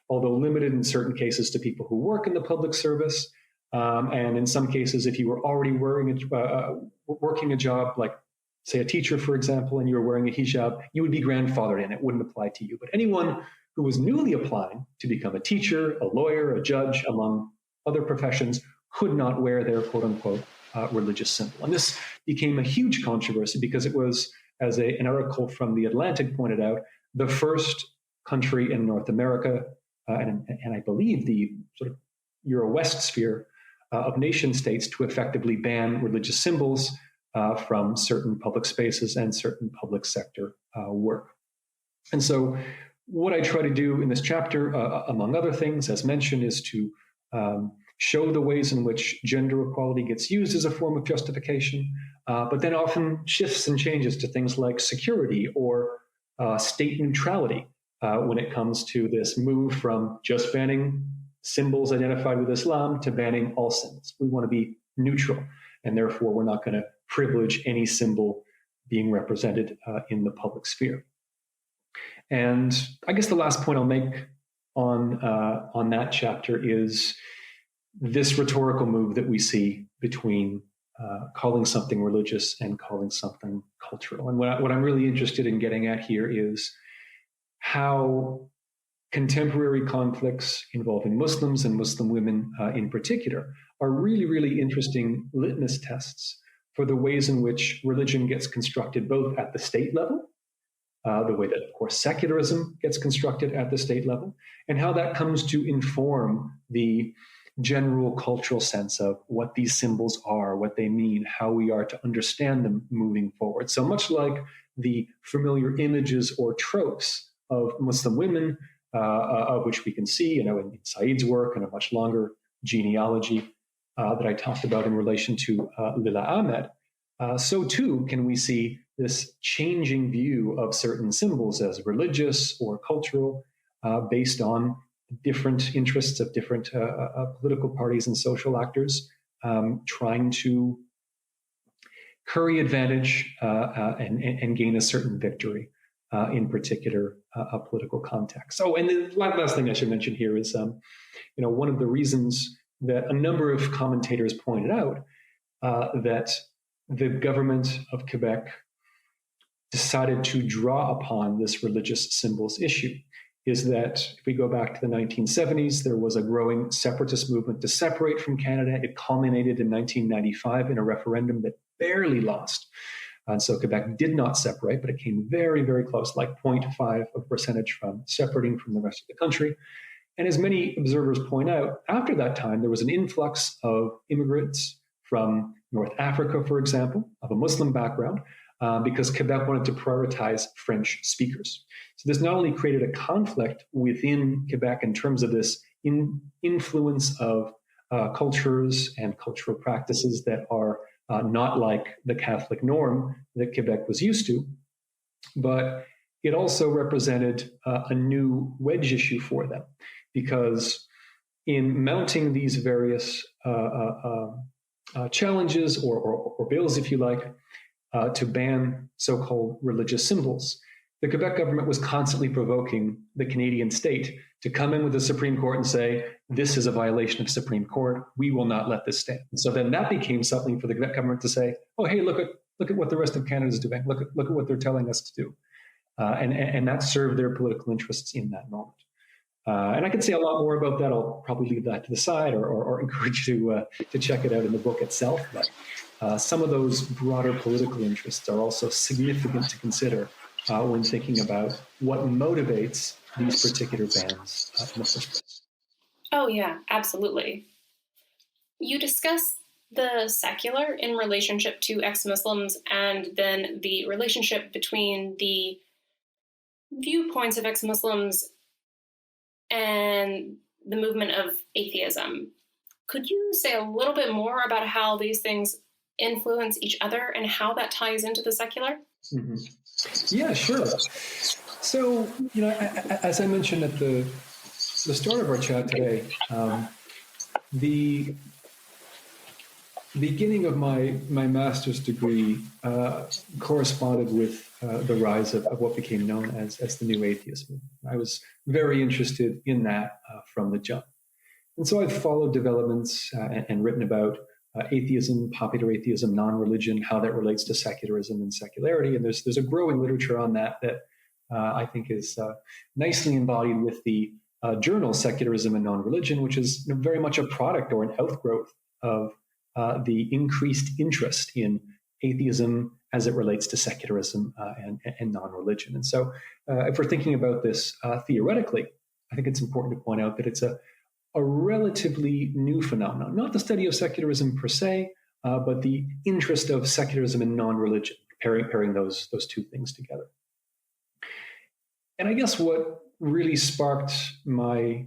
although limited in certain cases to people who work in the public service. And in some cases, if you were already working a job, like, say, a teacher, for example, and you were wearing a hijab, you would be grandfathered in. It wouldn't apply to you. But anyone who was newly applying to become a teacher, a lawyer, a judge, among other professions, could not wear their quote-unquote religious symbol. And this became a huge controversy because it was, as an article from The Atlantic pointed out, the first country in North America, and I believe the sort of Euro-West sphere of nation states, to effectively ban religious symbols from certain public spaces and certain public sector work. And so what I try to do in this chapter, among other things, as mentioned, is to show the ways in which gender equality gets used as a form of justification, but then often shifts and changes to things like security or state neutrality when it comes to this move from just banning symbols identified with Islam to banning all symbols. We want to be neutral, and therefore we're not going to privilege any symbol being represented in the public sphere. And I guess the last point I'll make on that chapter is this rhetorical move that we see between calling something religious and calling something cultural. And what I'm really interested in getting at here is how contemporary conflicts involving Muslims and Muslim women in particular are really, really interesting litmus tests for the ways in which religion gets constructed both at the state level, the way that, of course, secularism gets constructed at the state level, and how that comes to inform the general cultural sense of what these symbols are, what they mean, how we are to understand them moving forward. So much like the familiar images or tropes of Muslim women, of which we can see, in Said's work and a much longer genealogy that I talked about in relation to Lila Ahmed, so too can we see this changing view of certain symbols as religious or cultural based on different interests of different political parties and social actors trying to curry advantage and gain a certain victory in particular a political context. Oh, and the last thing I should mention here is, one of the reasons that a number of commentators pointed out that the government of Quebec decided to draw upon this religious symbols issue is that if we go back to the 1970s, there was a growing separatist movement to separate from Canada. It culminated in 1995 in a referendum that barely lost. And so Quebec did not separate, but it came very, very close, like 0.5 of percentage from separating from the rest of the country. And as many observers point out, after that time, there was an influx of immigrants from North Africa, for example, of a Muslim background, because Quebec wanted to prioritize French speakers. So this not only created a conflict within Quebec in terms of this influence of cultures and cultural practices that are not like the Catholic norm that Quebec was used to, but it also represented a new wedge issue for them, because in mounting these various challenges or bills, if you like, to ban so-called religious symbols, the Quebec government was constantly provoking the Canadian state to come in with the Supreme Court and say, this is a violation of Supreme Court. We will not let this stand. So then that became something for the Quebec government to say, oh, hey, look at what the rest of Canada is doing. Look at what they're telling us to do. And that served their political interests in that moment. And I could say a lot more about that. I'll probably leave that to the side or encourage you to check it out in the book itself. But some of those broader political interests are also significant to consider when thinking about what motivates these particular bans in the first place. Oh, yeah, absolutely. You discuss the secular in relationship to ex-Muslims and then the relationship between the viewpoints of ex-Muslims and the movement of atheism. Could you say a little bit more about how these things influence each other and how that ties into the secular? Mm-hmm. Yeah, sure. So, as I mentioned at the start of our chat today, the beginning of my master's degree corresponded with the rise of what became known as the New Atheism. I was very interested in that from the jump. And so I've followed developments and written about atheism, popular atheism, non-religion, how that relates to secularism and secularity. And there's a growing literature on that I think is nicely embodied with the journal Secularism and Non-Religion, which is very much a product or an outgrowth of the increased interest in atheism as it relates to secularism and non-religion. And so if we're thinking about this theoretically, I think it's important to point out that it's a relatively new phenomenon, not the study of secularism per se, but the interest of secularism and non-religion, pairing those two things together. And I guess what really sparked my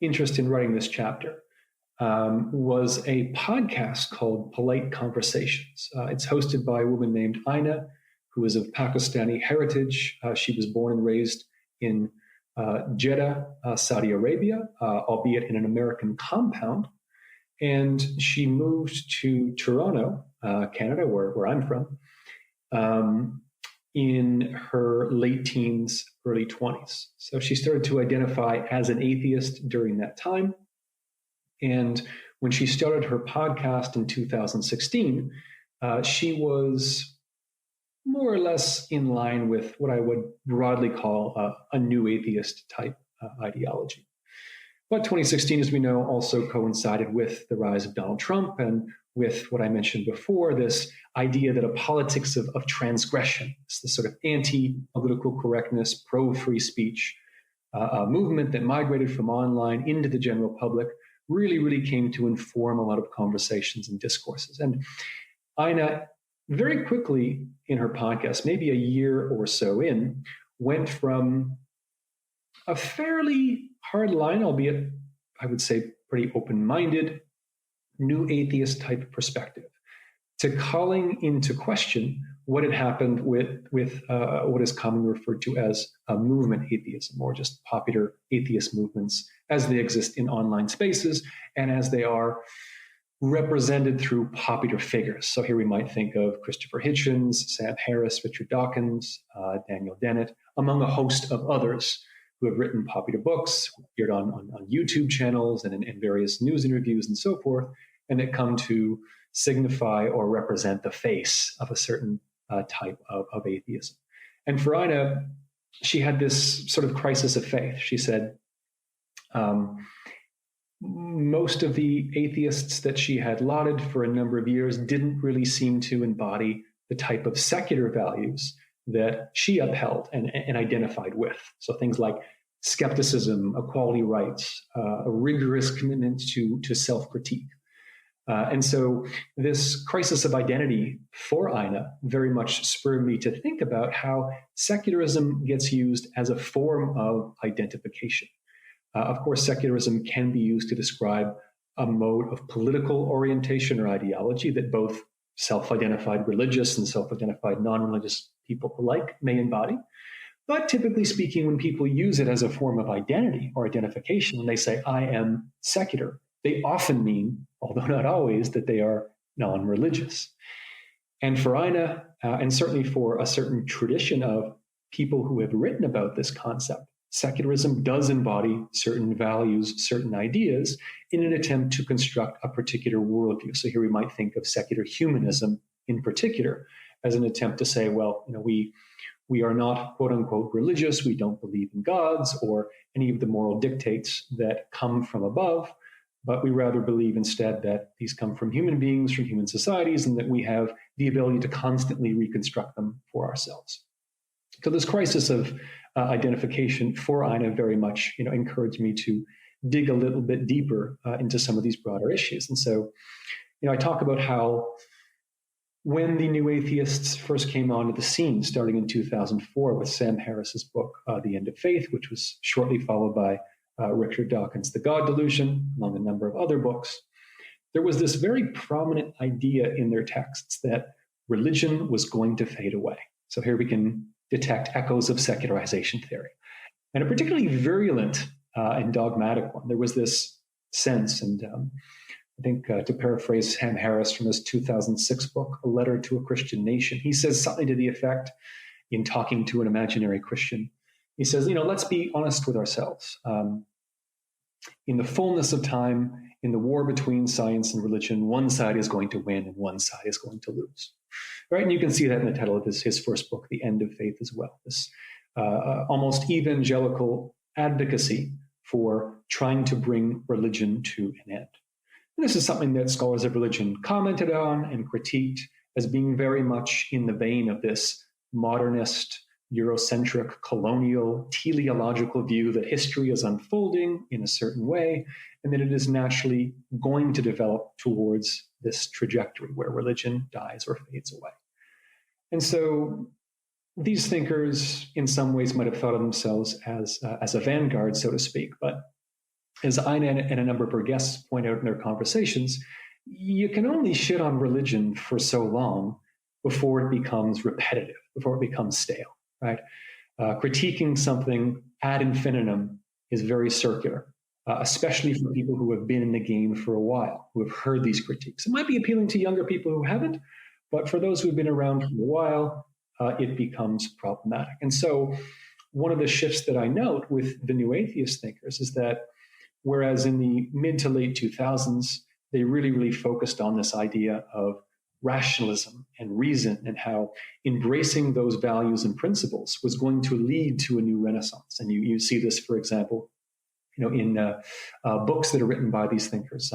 interest in writing this chapter was a podcast called Polite Conversations. It's hosted by a woman named Aina, who is of Pakistani heritage. She was born and raised in Jeddah, Saudi Arabia, albeit in an American compound. And she moved to Toronto, Canada, where I'm from, in her late teens, early 20s. So she started to identify as an atheist during that time. And when she started her podcast in 2016, she was more or less in line with what I would broadly call a new atheist type ideology. But 2016, as we know, also coincided with the rise of Donald Trump and with what I mentioned before, this idea that a politics of transgression, this sort of anti-political correctness, pro-free speech movement that migrated from online into the general public really came to inform a lot of conversations and discourses. And Aina very quickly in her podcast, maybe a year or so in, went from a fairly hard line, albeit I would say pretty open-minded, new atheist type perspective, to calling into question what had happened with what is commonly referred to as a movement atheism, or just popular atheist movements as they exist in online spaces and as they are represented through popular figures. So here we might think of Christopher Hitchens, Sam Harris, Richard Dawkins, Daniel Dennett, among a host of others who have written popular books, appeared on YouTube channels and in various news interviews and so forth, and that come to signify or represent the face of a certain type of atheism. And for Ina, she had this sort of crisis of faith. She said, most of the atheists that she had lauded for a number of years didn't really seem to embody the type of secular values that she upheld and identified with. So things like skepticism, equality rights, a rigorous commitment to self-critique. And so this crisis of identity for Ina very much spurred me to think about how secularism gets used as a form of identification. Of course, secularism can be used to describe a mode of political orientation or ideology that both self-identified religious and self-identified non-religious people alike may embody. But typically speaking, when people use it as a form of identity or identification, when they say, I am secular, they often mean, although not always, that they are non-religious. And for Ina, and certainly for a certain tradition of people who have written about this concept, secularism does embody certain values, certain ideas in an attempt to construct a particular worldview. So here we might think of secular humanism in particular as an attempt to say, well, we are not, quote unquote, religious. We don't believe in gods or any of the moral dictates that come from above, but we rather believe instead that these come from human beings, from human societies, and that we have the ability to constantly reconstruct them for ourselves. So this crisis of identification for Ina very much, encouraged me to dig a little bit deeper into some of these broader issues. And so, I talk about how when the new atheists first came onto the scene, starting in 2004 with Sam Harris's book, The End of Faith, which was shortly followed by Richard Dawkins' The God Delusion, among a number of other books, there was this very prominent idea in their texts that religion was going to fade away. So here we can detect echoes of secularization theory. And a particularly virulent and dogmatic one. There was this sense, and I think to paraphrase Sam Harris from his 2006 book, A Letter to a Christian Nation, he says something to the effect, in talking to an imaginary Christian, he says, let's be honest with ourselves. In the fullness of time, in the war between science and religion, one side is going to win and one side is going to lose. Right? And you can see that in the title of his first book, The End of Faith, as well. This almost evangelical advocacy for trying to bring religion to an end. And this is something that scholars of religion commented on and critiqued as being very much in the vein of this modernist, Eurocentric, colonial, teleological view that history is unfolding in a certain way, and that it is naturally going to develop towards this trajectory where religion dies or fades away. And so these thinkers, in some ways, might have thought of themselves as a vanguard, so to speak. But as Ina and a number of her guests point out in their conversations, you can only shit on religion for so long before it becomes repetitive, before it becomes stale, right? Critiquing something ad infinitum is very circular, especially for people who have been in the game for a while, who have heard these critiques. It might be appealing to younger people who haven't, but for those who have been around for a while, it becomes problematic. And so one of the shifts that I note with the new atheist thinkers is that whereas in the mid to late 2000s, they really, really focused on this idea of rationalism and reason and how embracing those values and principles was going to lead to a new renaissance. And you see this, for example, in books that are written by these thinkers.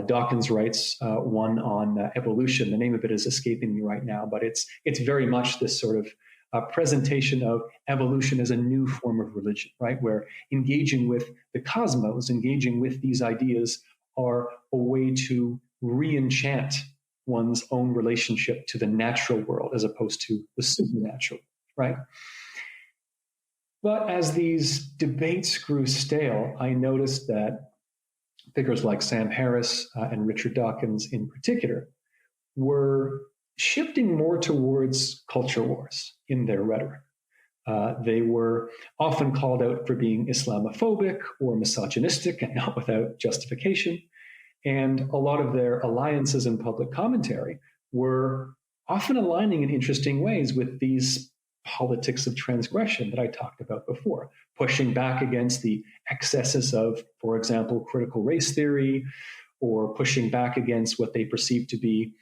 Dawkins writes one on evolution. The name of it is escaping me right now, but it's very much this sort of presentation of evolution as a new form of religion, right? Where engaging with the cosmos, engaging with these ideas are a way to re-enchant one's own relationship to the natural world as opposed to the supernatural, right? But as these debates grew stale, I noticed that figures like Sam Harris and Richard Dawkins in particular were shifting more towards culture wars in their rhetoric. They were often called out for being Islamophobic or misogynistic, and not without justification. And a lot of their alliances and public commentary were often aligning in interesting ways with these politics of transgression that I talked about before, pushing back against the excesses of, for example, critical race theory, or pushing back against what they perceive to be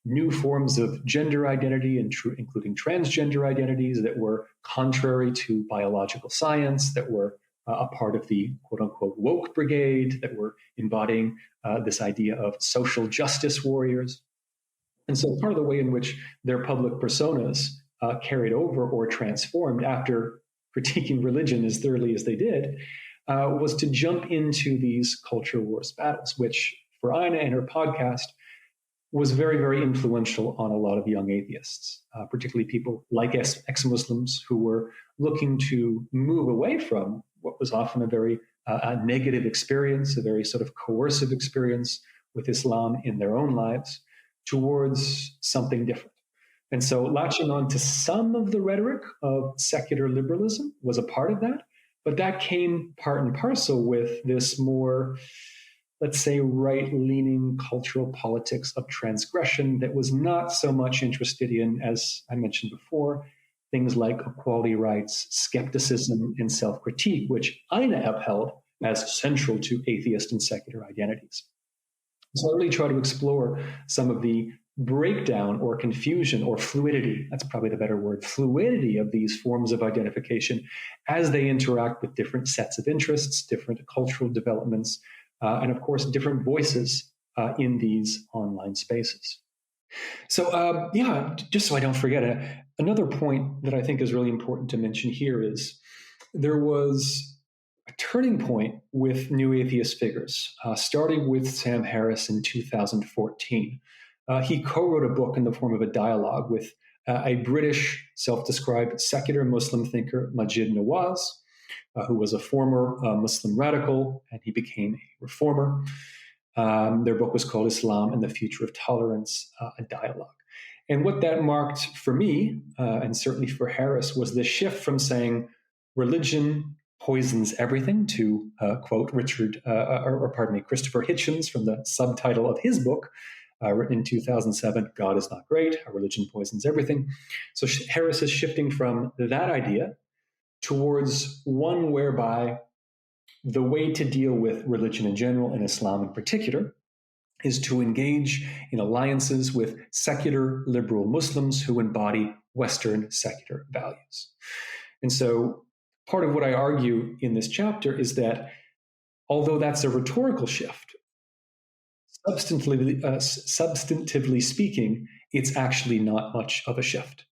new forms of gender identity, including transgender identities that were contrary to biological science, that were a part of the quote-unquote woke brigade, that were embodying this idea of social justice warriors. And so part of the way in which their public personas carried over or transformed after critiquing religion as thoroughly as they did was to jump into these culture wars battles, which for Ina and her podcast was very, very influential on a lot of young atheists, particularly people like ex-Muslims who were looking to move away from what was often a very negative experience, a very sort of coercive experience with Islam in their own lives, towards something different. And so latching on to some of the rhetoric of secular liberalism was a part of that, but that came part and parcel with this more, let's say, right-leaning cultural politics of transgression that was not so much interested in, as I mentioned before, things like equality rights, skepticism, and self-critique, which Ina upheld as central to atheist and secular identities. So I really try to explore some of the breakdown or confusion or fluidity, that's probably the better word, fluidity of these forms of identification as they interact with different sets of interests, different cultural developments, and of course, different voices in these online spaces. So, just so I don't forget, another point that I think is really important to mention here is there was a turning point with new atheist figures, starting with Sam Harris in 2014. He co-wrote a book in the form of a dialogue with a British self-described secular Muslim thinker, Maajid Nawaz, who was a former Muslim radical, and he became a reformer. Their book was called Islam and the Future of Tolerance, a Dialogue. And what that marked for me, and certainly for Harris, was the shift from saying religion poisons everything to quote Christopher Hitchens from the subtitle of his book, written in 2007, God is not great, our religion poisons everything. So Harris is shifting from that idea towards one whereby the way to deal with religion in general and Islam in particular is to engage in alliances with secular liberal Muslims who embody Western secular values. And so part of what I argue in this chapter is that although that's a rhetorical shift, substantively speaking, it's actually not much of a shift.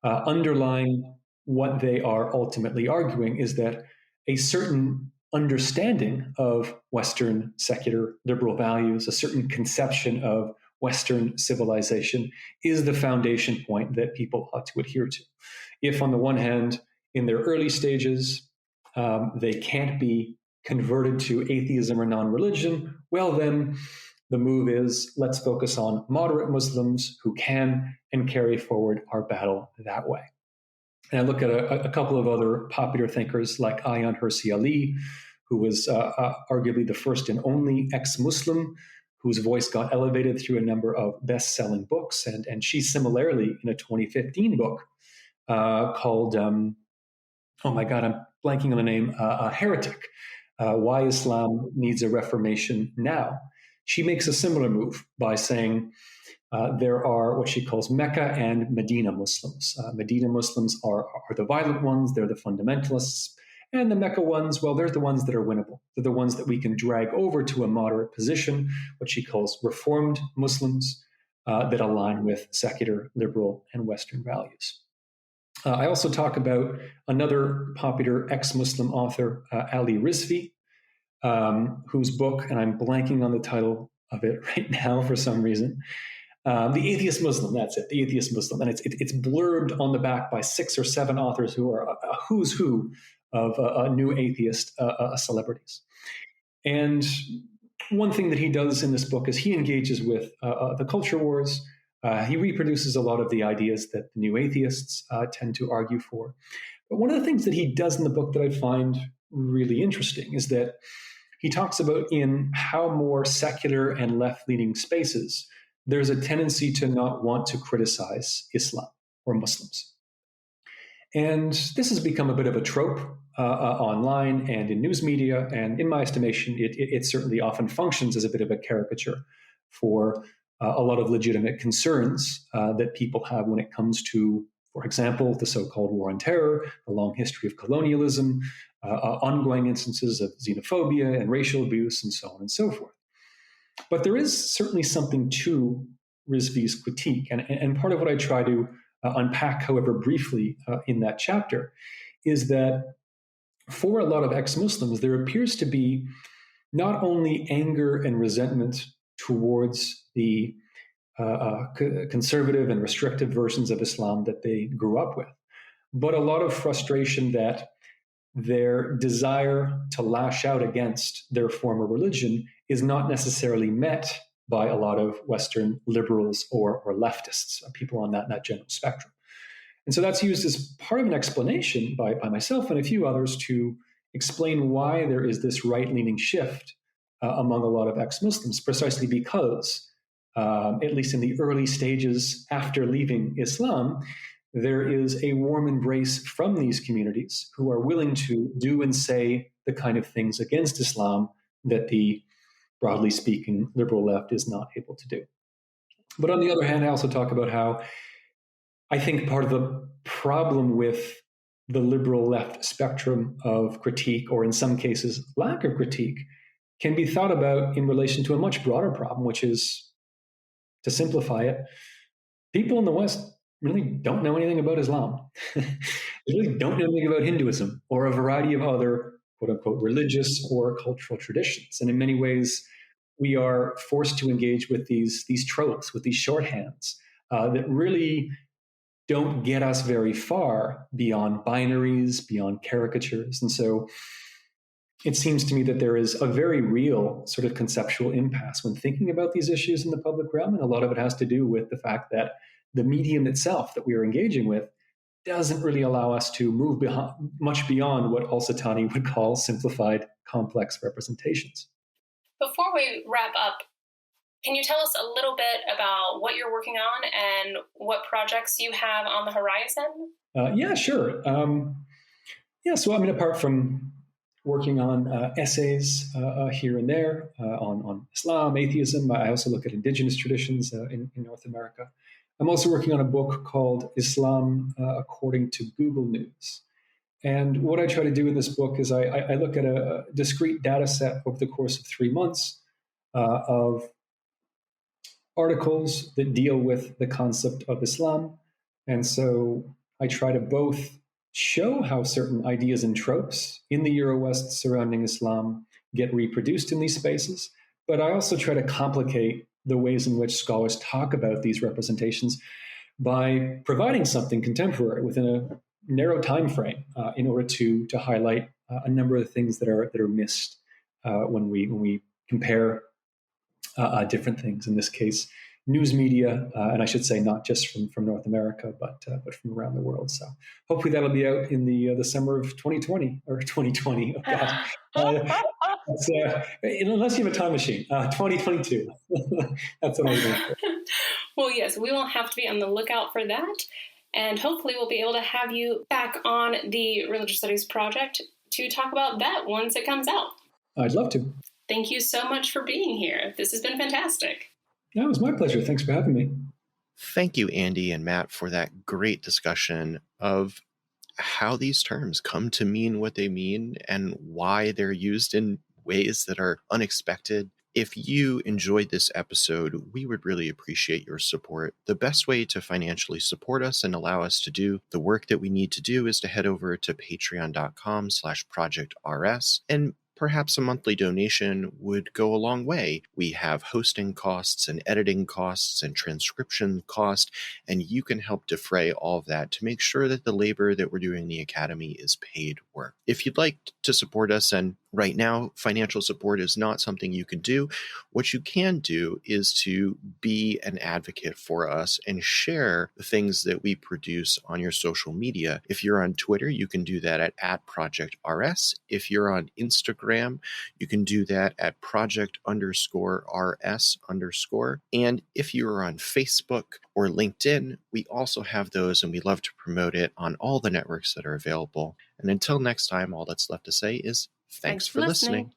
Underlying what they are ultimately arguing is that a certain understanding of Western secular liberal values, a certain conception of Western civilization is the foundation point that people ought to adhere to. If on the one hand, in their early stages, they can't be converted to atheism or non-religion, well then, the move is let's focus on moderate Muslims who can and carry forward our battle that way. And I look at a couple of other popular thinkers like Ayaan Hirsi Ali, who was arguably the first and only ex-Muslim whose voice got elevated through a number of best-selling books. And she similarly, in a 2015 book called, I'm blanking on the name, Heretic, Why Islam Needs a Reformation Now. She makes a similar move by saying there are what she calls Mecca and Medina Muslims. Medina Muslims are the violent ones, they're the fundamentalists. And the Mecca ones, well, they're the ones that are winnable. They're the ones that we can drag over to a moderate position, what she calls reformed Muslims that align with secular, liberal, and Western values. I also talk about another popular ex-Muslim author, Ali Rizvi, whose book, and I'm blanking on the title of it right now for some reason, The Atheist Muslim, that's it, The Atheist Muslim. And it's blurbed on the back by 6 or 7 authors who are a who's who of new atheist celebrities. And one thing that he does in this book is he engages with the culture wars. He reproduces a lot of the ideas that the new atheists tend to argue for. But one of the things that he does in the book that I find really interesting is that he talks about in how more secular and left-leaning spaces, there's a tendency to not want to criticize Islam or Muslims. And this has become a bit of a trope online and in news media. And in my estimation, it certainly often functions as a bit of a caricature for a lot of legitimate concerns that people have when it comes to, for example, the so-called war on terror, the long history of colonialism, ongoing instances of xenophobia and racial abuse, and so on and so forth. But there is certainly something to Rizvi's critique. And part of what I try to unpack, however briefly, in that chapter, is that for a lot of ex-Muslims, there appears to be not only anger and resentment towards the conservative and restrictive versions of Islam that they grew up with, but a lot of frustration that their desire to lash out against their former religion is not necessarily met by a lot of Western liberals or leftists, people on that general spectrum. And so that's used as part of an explanation by myself and a few others to explain why there is this right-leaning shift among a lot of ex-Muslims, precisely because, at least in the early stages after leaving Islam, there is a warm embrace from these communities who are willing to do and say the kind of things against Islam that the, broadly speaking, liberal left is not able to do. But on the other hand, I also talk about how I think part of the problem with the liberal left spectrum of critique, or in some cases, lack of critique, can be thought about in relation to a much broader problem, which is, to simplify it, people in the West really don't know anything about Islam. They really don't know anything about Hinduism or a variety of other, quote unquote, religious or cultural traditions. And in many ways, we are forced to engage with these tropes, with these shorthands that really don't get us very far beyond binaries, beyond caricatures. And so it seems to me that there is a very real sort of conceptual impasse when thinking about these issues in the public realm. And a lot of it has to do with the fact that the medium itself that we are engaging with doesn't really allow us to move much beyond what Al-Sitani would call simplified, complex representations. Before we wrap up, can you tell us a little bit about what you're working on and what projects you have on the horizon? Yeah, sure. So I mean, apart from working on essays here and there on Islam, atheism, I also look at indigenous traditions in North America. I'm also working on a book called Islam According to Google News. And what I try to do in this book is I look at a discrete data set over the course of 3 months of articles that deal with the concept of Islam. And so I try to both show how certain ideas and tropes in the Euro-West surrounding Islam get reproduced in these spaces, but I also try to complicate the ways in which scholars talk about these representations by providing something contemporary within a narrow time frame in order to highlight a number of things that are missed when we compare different things. In this case, news media, and I should say not just from North America, but from around the world. So hopefully that'll be out in the summer of 2020 or 2020. Oh God. Unless you have a time machine, 2022. That's what I'm doing. Well, yes, we will have to be on the lookout for that. And hopefully we'll be able to have you back on the Religious Studies Project to talk about that once it comes out. I'd love to. Thank you so much for being here. This has been fantastic. Yeah, it was my pleasure. Thanks for having me. Thank you, Andie and Matt, for that great discussion of how these terms come to mean what they mean and why they're used in ways that are unexpected. If you enjoyed this episode, we would really appreciate your support. The best way to financially support us and allow us to do the work that we need to do is to head over to patreon.com/projectrs, and perhaps a monthly donation would go a long way. We have hosting costs and editing costs and transcription costs, and you can help defray all of that to make sure that the labor that we're doing in the Academy is paid work. If you'd like to support us and Right now, financial support is not something you can do. What you can do is to be an advocate for us and share the things that we produce on your social media. If you're on Twitter, you can do that at @ProjectRS. If you're on Instagram, you can do that at project_RS_. And if you are on Facebook or LinkedIn, we also have those, and we love to promote it on all the networks that are available. And until next time, all that's left to say is thanks for listening.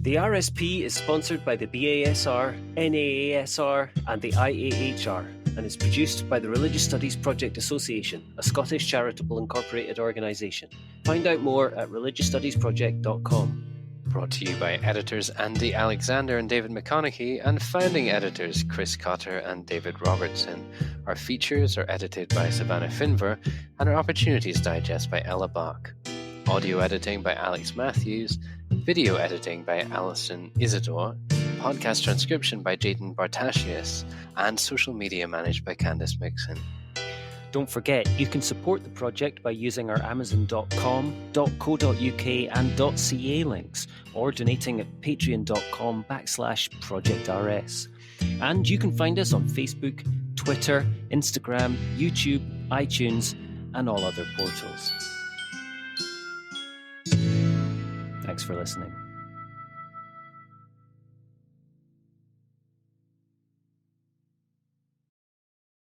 The RSP is sponsored by the BASR, NAASR and the IAHR and is produced by the Religious Studies Project Association, a Scottish charitable incorporated organisation. Find out more at religiousstudiesproject.com. Brought to you by editors Andie Alexander and David McConaughey and founding editors Chris Cotter and David Robertson. Our features are edited by Savannah Finver and our Opportunities Digest by Ella Bach. Audio editing by Alex Matthews, video editing by Alison Isidore, podcast transcription by Jaden Bartasius, and social media managed by Candice Mixon. Don't forget, you can support the project by using our Amazon.com, .co.uk and .ca links, or donating at patreon.com/ProjectRS. And you can find us on Facebook, Twitter, Instagram, YouTube, iTunes, and all other portals. Thanks for listening.